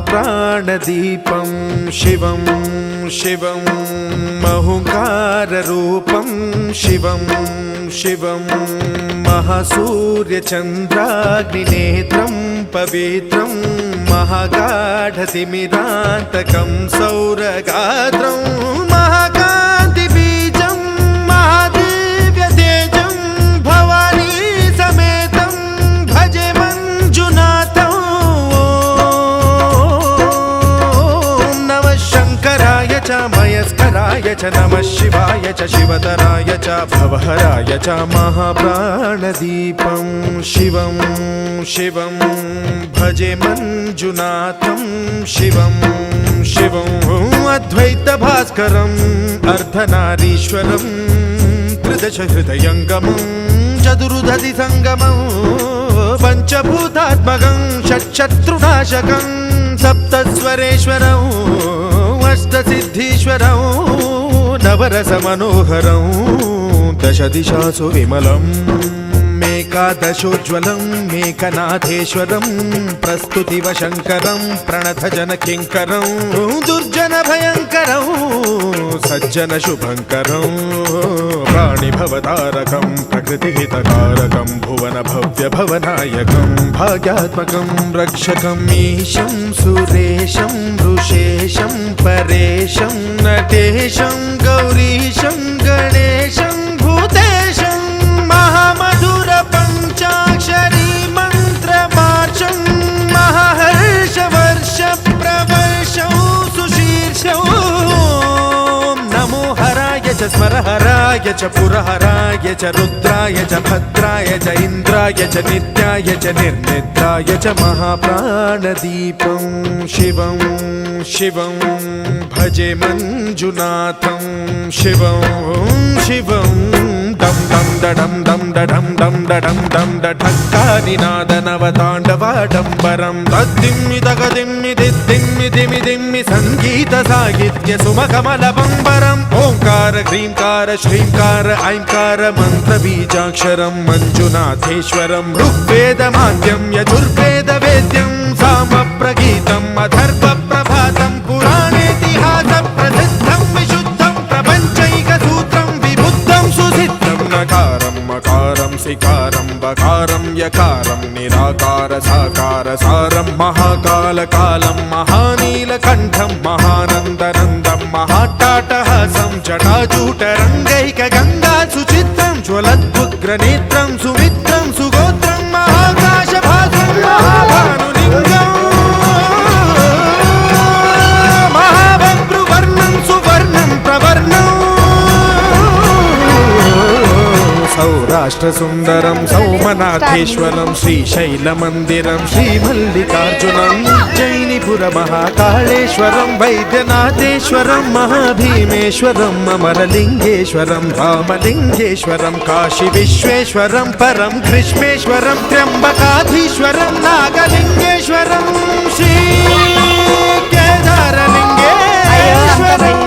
महाप्राणदीपं शिवं शिवं महुङ्काररूपं शिवं शिवं महासूर्यचन्द्राग्निनेत्रं पवित्रं महागाढतिमिरान्तकं सौरगात्रं महाकान्तिबीजं महादिव्यतेजं भवानी समेतं भजे मञ्जुनाथं। ॐ नमः शङ्कराय च मयस्कराय च नमः शिवाय च शिवतराय च भवहराय च महाप्राणदीपं शिवं शिवं भजे मञ्जुनाथं शिवं शिवं अद्वैतभास्करम् अर्धनारीश्वरं त्रिदशहृदयङ्गमं चतुर्दधिसङ्गमं पञ्चभूतात्मकं षट्शत्रुनाशकं सप्तस्वरेश्वरं अष्टसिद्धीश्वरं नवरसमनोहरं दशदिशासु विमलम् एकादशोज्ज्वलं मेकनाथेश्वरं प्रस्तुतिवशङ्करं प्रणतजनकिङ्करं दुर्जनभयङ्करं सज्जनशुभङ्करं प्राणिभवतारकं प्रकृतिहितकारकं भुवनभव्यभवनायकं भाग्यात्मकं रक्षकं ईशं सुरेशं ऋषेशं परेशं नटेशं गौरीशं गणेशं भूतेशं महामधुर पंचाक्षरी मंत्रमार्चं महाहर्षवर्ष प्रवर्षं सुशीर्षं। नमो हराय च स्मरहराय च पुरहराय च रुद्राय च भद्राय च इन्द्राय च नित्याय च निर्निद्राय च महाप्राणदीपं शिवं शिवं भजे मञ्जुनाथं शिवं शिवं दम दम दडम दम दडम दम दडम दम दठक्कानिनादनवताण्डवाडम्बरं तद्दिम्मि तगदिम्मि दिद्दिम्मि दिमि दिम्मि संगीत साहित्य सुमकमलबम्बरम् ओंकार ह्रींकार श्रींकार ऐंकार मन्त्रबीजाक्षरं मञ्जुनाथेश्वरं ऋग्वेदमाद्यं यजुर्वेदवेद्यं सामप्रगीतम् अथर्वप्रभातं पुराणेतिहास प्रसिद्धं विशुद्धं प्रपञ्चैकसूत्रं विबुद्धं सुसिद्धं नकारं मकारं सिकारं बकारं यकारं निराकार साकार सारं महाकालकालं महानीलकण्ठं महानन्दनन्दं महाट्टाटहासं जटाजूटरङ्गैकगङ्गा सुचित्रं ज्वलद्वुग्रनेत्रं सुमित्रं सुगोत्रं महाकाशभासं महाभानुलिङ्गम् महाभद्रुवर्णं सुवर्णं प्रवर्णं सौराष्ट्रसुन्दरं सौमनाथेश्वरं श्रीशैलमन्दिरं श्रीमल्लिकार्जुनं जैनिपुरमहाकाळेश्वरं वैद्यनाथेश्वरं महाभीमेश्वरं अमरलिङ्गेश्वरं रामलिङ्गेश्वरं काशीविश्वेश्वरं परं कृष्णेश्वरं त्र्यम्बकाधीश्वरं नागलिङ्गेश्वरं श्रीकेदारलिङ्गेश्वरं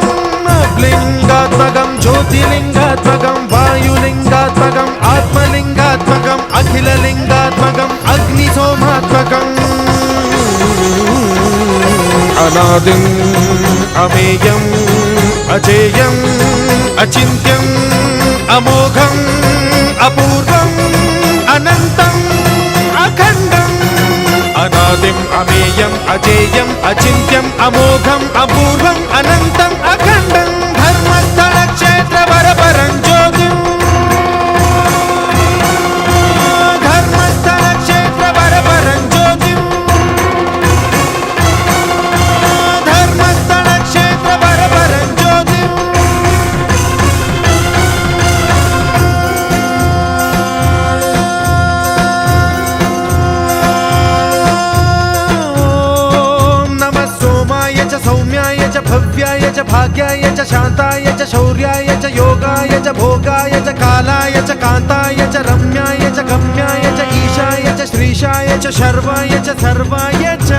लिङ्गात्मकं ज्योतिलिङ्गात्मकं वायुलिङ्गात्मकं आत्मलिङ्गात्मकम् अखिललिङ्गात्मकम् अग्निसोमात्मकम् अनादिम् अमेयम् अजेयम् अचिन्त्यम् अमोघम् अपूर्वम् अनन्तम् अखण्डम् अनादिम् अमेयम् अजेयम् अचिन्त्यम् अमोघम् अपूर्वम् अनन्तम् अखण्डम् धर्मस्थलक्षेत्रवरपरं ज्योतिम् धर्मस्थलक्षेत्रवरपरं ज्योतिम् धर्मस्थलक्षेत्रवरपरं ज्योतिम् सौम्याय च भव्याय च भाग्याय च शान्ताय च शौर्याय च योगाय च भोगाय च कालाय च कान्ताय च रम्याय च गम्याय च ईशाय च श्रीशाय च शर्वाय च सर्वाय च